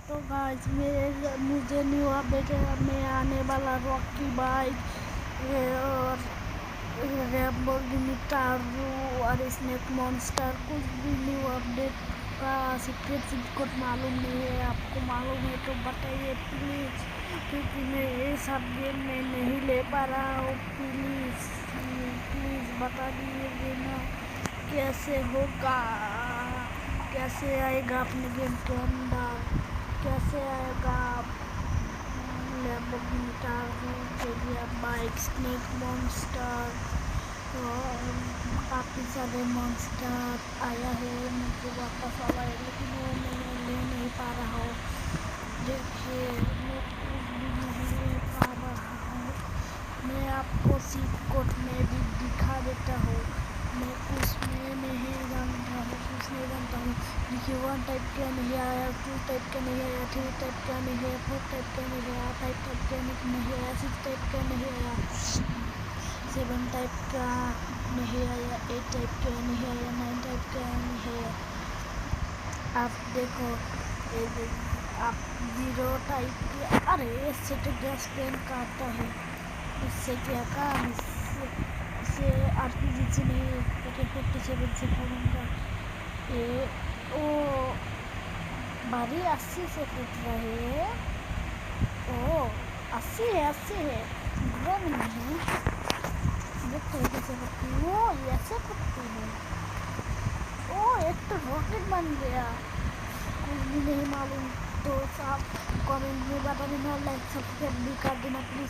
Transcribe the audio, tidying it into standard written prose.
तो गाइस मुझे new update में आने वाला रॉकी बाइक और लैम्बोर्गिनी टारू और स्नेक मॉन्स्टर कुछ भी न्यू अपडेट का सीक्रेट कोड मालूम नहीं है। आपको मालूम है तो बताइए प्लीज़, क्योंकि मैं ये सब गेम में नहीं ले पा रहा हूँ। प्लीज़ प्लीज़ बता दीजिए ना कैसे होगा, कैसे आएगा अपने गेम के अंदर, कैसे आएगा लैम्बोर्गिनी टारू के लिए बाइक, स्नेक मॉन्स्टर और काफ़ी सारे मॉन्स्टर आया है। मुझे वापस आया है लेकिन वो मैं ले नहीं पा रहा हूँ। देखिए मैं कुछ भी नहीं ले पा रहा हूँ। मैं आपको सीट कोट में भी दिखा देता हूँ। मैं उसमें नहीं जानता हूँ, कुछ नहीं जानता हूँ। देखिए 1 टाइप का नहीं आया, 2 टाइप का नहीं आया, 3 टाइप का नहीं है, 4 टाइप का नहीं आया, 5 टाइप का नहीं आया, 6 टाइप का नहीं आया, 7 टाइप का नहीं आया, 8 टाइप का नहीं आया, 9 टाइप का नहीं है। आप देखो आप 0 टाइप के, अरे इससे तो गैस पेन काटता है। इससे क्या काम, इससे RPG से नहीं AK-47 से करूँगा। ये ओ बारी 80 से कट रहे है। ओ 80 है, 80 है, बुरा नहीं है। देखो कैसे करती है वो, ऐसे करती है। ओ एक तो रॉकेट बन गया। कुछ भी नहीं मालूम तो आप कमेंट में बता देना, लाइक सब्सक्राइब भी कर देना प्लीज़।